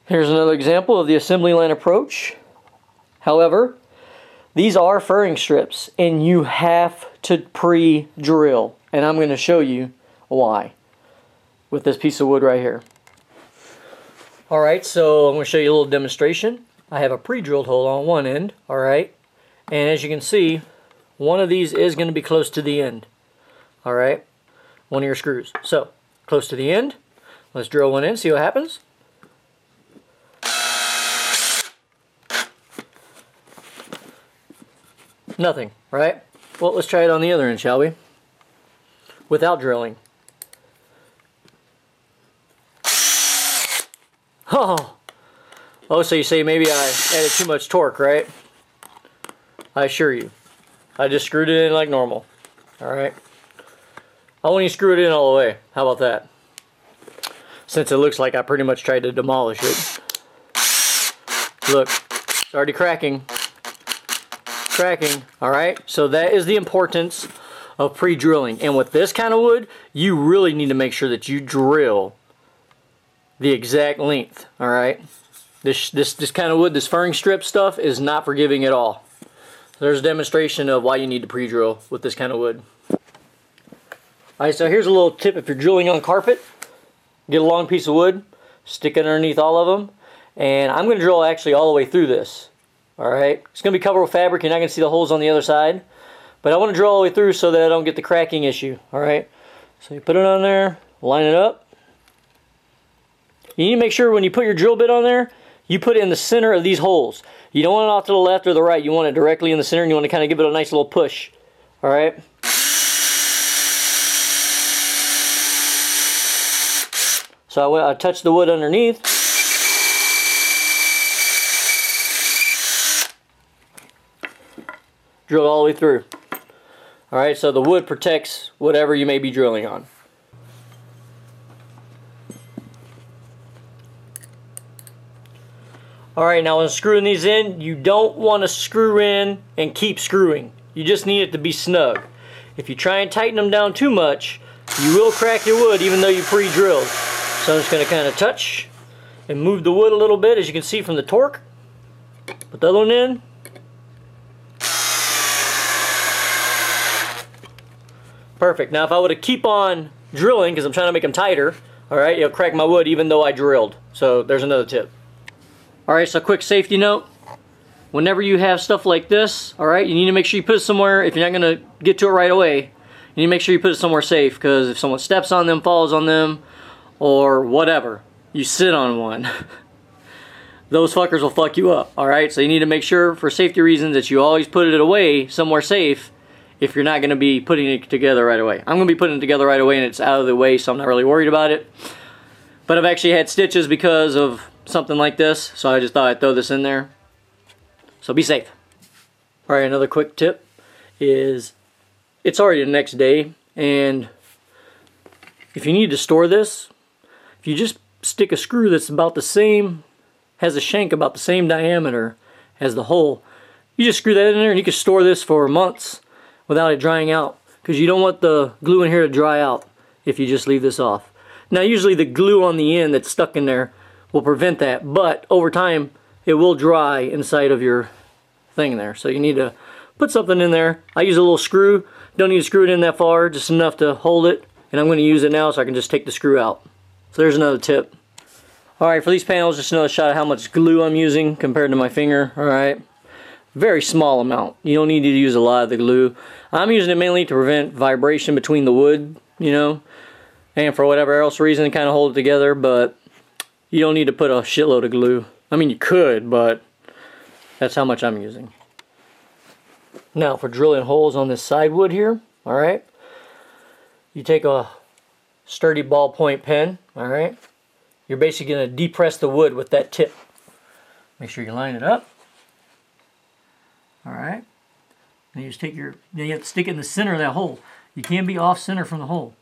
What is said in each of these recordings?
Here's another example of the assembly line approach. However, these are furring strips and you have to pre-drill, and I'm going to show you why with this piece of wood right here. Alright, so I'm going to show you a little demonstration. I have a pre-drilled hole on one end, alright, and as you can see, one of these is going to be close to the end, alright, one of your screws. So, close to the end, let's drill one in, see what happens. Nothing, right? Well, let's try it on the other end, shall we? Without drilling. Oh, so you say maybe I added too much torque, right? I assure you, I just screwed it in like normal. Alright. I won't even screw it in all the way. How about that? Since it looks like I pretty much tried to demolish it. Look, it's already cracking. Alright, so that is the importance of pre-drilling. And with this kind of wood, you really need to make sure that you drill the exact length. Alright, this kind of wood, this furring strip stuff, is not forgiving at all. There's a demonstration of why you need to pre-drill with this kind of wood. Alright, so here's a little tip. If you're drilling on carpet, get a long piece of wood, stick it underneath all of them, and I'm going to drill actually all the way through this. Alright, it's going to be covered with fabric. You're not going to see the holes on the other side. But I want to drill all the way through so that I don't get the cracking issue. Alright, so you put it on there, line it up. You need to make sure when you put your drill bit on there, you put it in the center of these holes. You don't want it off to the left or the right. You want it directly in the center, and you want to kind of give it a nice little push. Alright. So I touch the wood underneath. Drill all the way through. Alright, so the wood protects whatever you may be drilling on. Alright, now when screwing these in, you don't want to screw in and keep screwing. You just need it to be snug. If you try and tighten them down too much, you will crack your wood even though you pre-drilled. So I'm just going to kind of touch and move the wood a little bit, as you can see from the torque. Put the other one in. Perfect. Now if I were to keep on drilling, because I'm trying to make them tighter, alright, it'll crack my wood even though I drilled. So there's another tip. Alright, so quick safety note. Whenever you have stuff like this, alright, you need to make sure you put it somewhere. If you're not going to get to it right away, you need to make sure you put it somewhere safe, because if someone steps on them, falls on them, or whatever, you sit on one, those fuckers will fuck you up. Alright, so you need to make sure for safety reasons that you always put it away somewhere safe if you're not going to be putting it together right away. I'm going to be putting it together right away and it's out of the way, so I'm not really worried about it. But I've actually had stitches because of something like this, so I just thought I'd throw this in there. So be safe. Alright, another quick tip is it's already the next day, and if you need to store this, if you just stick a screw that's about the same, has a shank about the same diameter as the hole, you just screw that in there and you can store this for months without it drying out, because you don't want the glue in here to dry out if you just leave this off. Now usually the glue on the end that's stuck in there will prevent that, but over time it will dry inside of your thing there. So you need to put something in there. I use a little screw. Don't need to screw it in that far, just enough to hold it, and I'm going to use it now so I can just take the screw out. So there's another tip. Alright, for these panels, just another shot of how much glue I'm using compared to my finger. Alright, very small amount. You don't need to use a lot of the glue. I'm using it mainly to prevent vibration between the wood, you know, and for whatever else reason, kind of hold it together, but you don't need to put a shitload of glue. I mean, you could, but that's how much I'm using. Now, for drilling holes on this side wood here, alright, you take a sturdy ballpoint pen, alright, you're basically going to depress the wood with that tip. Make sure you line it up. Alright, then you just take your, then you have to stick it in the center of that hole. You can't be off center from the hole,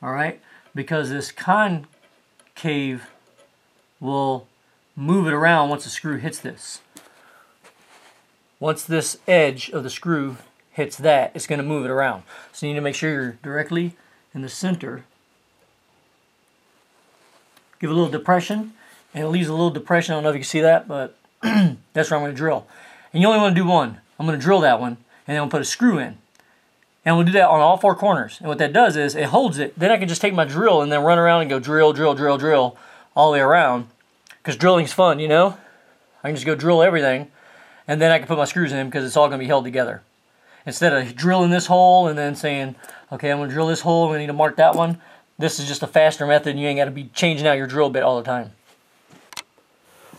alright, because this concave will move it around once the screw hits this. Once this edge of the screw hits that, it's going to move it around. So you need to make sure you're directly in the center. Give a little depression, and it leaves a little depression. I don't know if you can see that, but that's where I'm going to drill. And you only want to do one. I'm going to drill that one, and then I'll put a screw in. And we'll do that on all 4 corners. And what that does is it holds it. Then I can just take my drill and then run around and go drill, drill, drill, drill all the way around. Because drilling's fun, you know? I can just go drill everything, and then I can put my screws in because it's all going to be held together. Instead of drilling this hole and then saying, okay, I'm going to drill this hole and I need to mark that one, this is just a faster method and you ain't got to be changing out your drill bit all the time.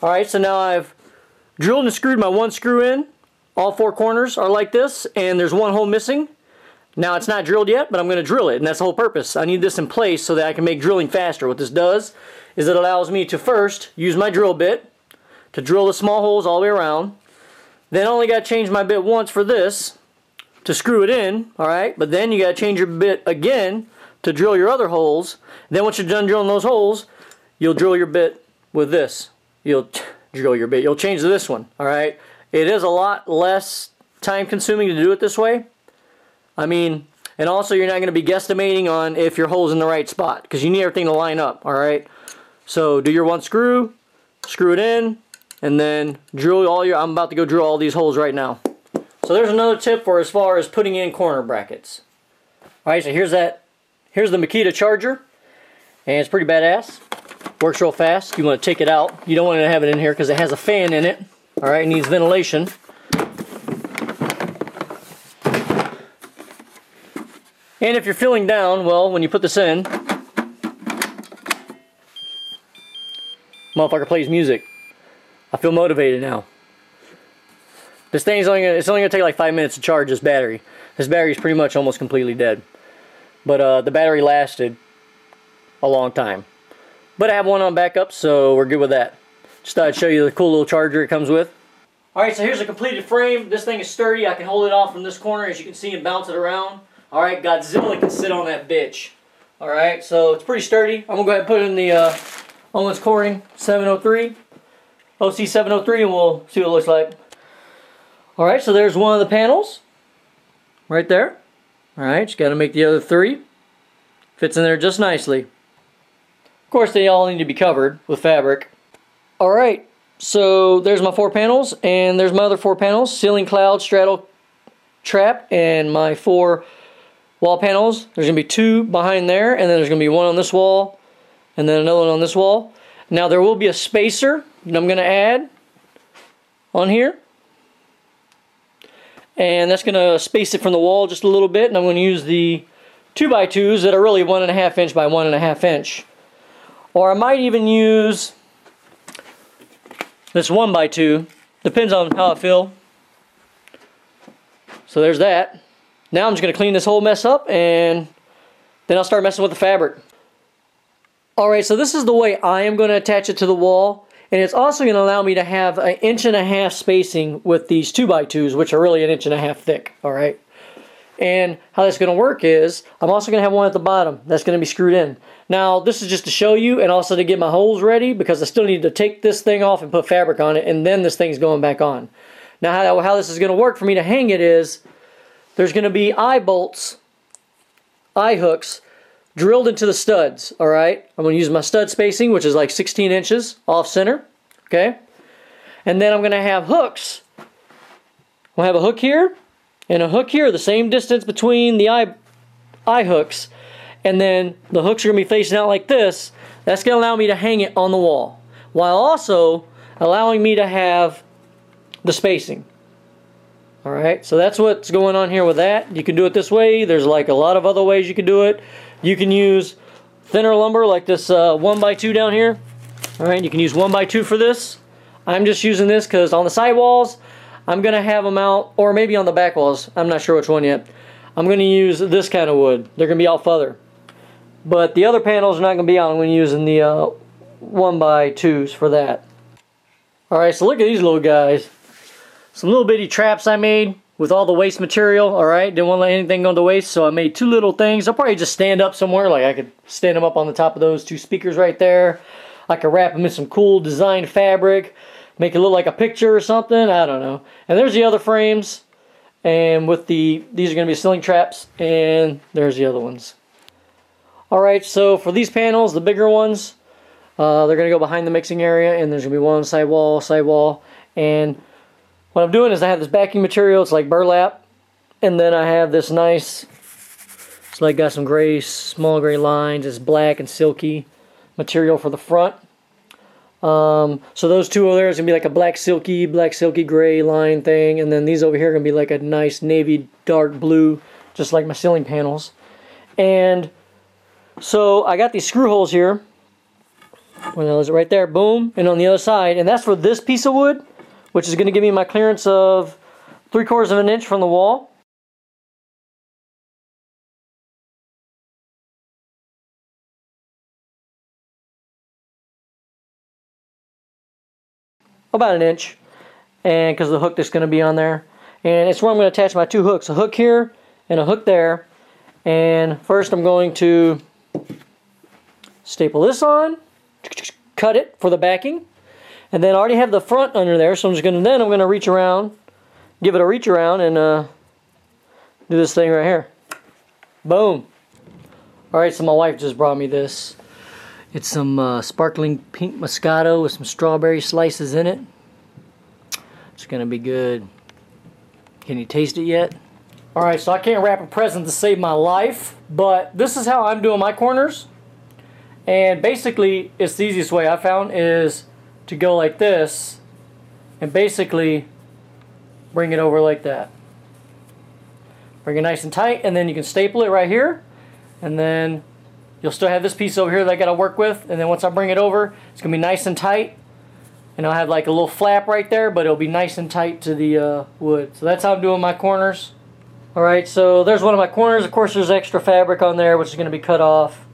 Alright, so now I've drilled and screwed my 1 screw in. All 4 corners are like this, and there's 1 hole missing. Now it's not drilled yet, but I'm going to drill it, and that's the whole purpose. I need this in place so that I can make drilling faster. What this does is it allows me to first use my drill bit to drill the small holes all the way around. Then I only got to change my bit once for this to screw it in, alright? But then you got to change your bit again to drill your other holes. Then once you're done drilling those holes, you'll drill your bit with this. You'll drill your bit. You'll change to this one, alright? It is a lot less time consuming to do it this way. I mean, and also you're not going to be guesstimating on if your hole's in the right spot because you need everything to line up, alright? So do your 1 screw, screw it in, and then drill all your, I'm about to go drill all these holes right now. So there's another tip for as far as putting in corner brackets. Alright, so here's the Makita charger, and it's pretty badass. Works real fast. You want to take it out. You don't want to have it in here because it has a fan in it. Alright, it needs ventilation. And if you're feeling down, well, when you put this in, motherfucker plays music. I feel motivated now. This thing's it's only gonna take like 5 minutes to charge this battery. This battery's pretty much almost completely dead. But the battery lasted a long time. But I have one on backup, so we're good with that. Just thought I'd show you the cool little charger it comes with. Alright, so here's a completed frame. This thing is sturdy. I can hold it off from this corner, as you can see, and bounce it around. Alright, Godzilla can sit on that bitch. Alright, so it's pretty sturdy. I'm going to go ahead and put it in the Owens Coring 703. OC 703, and we'll see what it looks like. Alright, so there's one of the panels. Right there. Alright, just got to make the other 3. Fits in there just nicely. Of course, they all need to be covered with fabric. Alright, so there's my 4 panels, and there's my other 4 panels. Ceiling cloud, straddle trap, and my 4 wall panels. There's going to be 2 behind there, and then there's going to be 1 on this wall, and then another one on this wall. Now there will be a spacer that I'm going to add on here. And that's going to space it from the wall just a little bit, and I'm going to use the 2x2s that are really 1.5 inch by 1.5 inch. Or I might even use this 1x2. Depends on how I feel. So there's that. Now I'm just going to clean this whole mess up, and then I'll start messing with the fabric. Alright, so this is the way I am going to attach it to the wall. And it's also going to allow me to have 1.5 inch spacing with these 2x2s, which are really 1.5 inch thick. Alright. And how that's going to work is, I'm also going to have one at the bottom that's going to be screwed in. Now, this is just to show you and also to get my holes ready, because I still need to take this thing off and put fabric on it, and then this thing's going back on. Now, how this is going to work for me to hang it is, there's going to be eye bolts, eye hooks, drilled into the studs, alright? I'm going to use my stud spacing, which is like 16 inches off center, okay? And then I'm going to have hooks. I'll have a hook here and a hook here, the same distance between the eye hooks. And then the hooks are going to be facing out like this. That's going to allow me to hang it on the wall, while also allowing me to have the spacing. Alright, so that's what's going on here with that. You can do it this way. There's like a lot of other ways you can do it. You can use thinner lumber like this 1x2 down here. Alright, you can use 1x2 for this. I'm just using this because on the side walls, I'm going to have them out, or maybe on the back walls. I'm not sure which one yet. I'm going to use this kind of wood. They're going to be all feather. But the other panels are not going to be out. I'm going to use in the 1x2s for that. Alright, so look at these little guys. Some little bitty traps I made with all the waste material, alright? Didn't want to let anything go to waste, so I made 2 little things. I'll probably just stand up somewhere. Like I could stand them up on the top of those 2 speakers right there. I could wrap them in some cool design fabric. Make it look like a picture or something. I don't know. And there's the other frames. And with these are going to be ceiling traps. And there's the other ones. Alright, so for these panels, the bigger ones, They're going to go behind the mixing area, and there's going to be one side wall, and what I'm doing is I have this backing material. It's like burlap, and then I have this nice, it's like got some gray, small gray lines. It's black and silky material for the front. So those two over there is going to be like a black silky gray line thing, and then these over here are going to be like a nice navy dark blue, just like my ceiling panels. And so I got these screw holes here. Well, is it right there? Boom. And on the other side, and that's for this piece of wood, which is going to give me my clearance of 3/4 of an inch from the wall. About an inch, and because of the hook that's going to be on there, and it's where I'm going to attach my two hooks, a hook here and a hook there. And first I'm going to staple this on, cut it for the backing, and then I already have the front under there, so I'm just going to reach around, give it a reach around, and do this thing right here. Boom. Alright, so my wife just brought me this. It's some sparkling pink Moscato with some strawberry slices in it. It's gonna be good. Can you taste it yet? Alright, so I can't wrap a present to save my life, but this is how I'm doing my corners. And basically, it's the easiest way I found is to go like this and basically bring it over like that. Bring it nice and tight, and then you can staple it right here, and then you'll still have this piece over here that I got to work with, and then once I bring it over, it's going to be nice and tight, and I'll have like a little flap right there, but it'll be nice and tight to the wood. So that's how I'm doing my corners. Alright, so there's one of my corners. Of course, there's extra fabric on there, which is going to be cut off,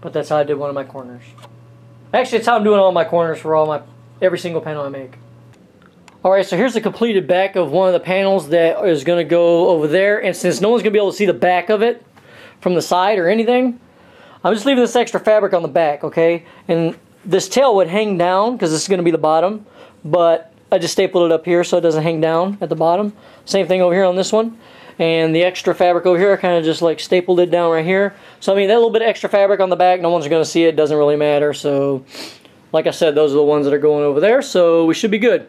but that's how I did one of my corners. Actually, it's how I'm doing all my corners for every single panel I make. Alright, so here's the completed back of one of the panels that is going to go over there, and since no one's going to be able to see the back of it from the side or anything, I'm just leaving this extra fabric on the back, okay? And this tail would hang down because this is going to be the bottom, but I just stapled it up here so it doesn't hang down at the bottom. Same thing over here on this one. And the extra fabric over here, I kind of just like stapled it down right here. So I mean, that little bit of extra fabric on the back, no one's going to see it, doesn't really matter. So like I said, those are the ones that are going over there, so we should be good.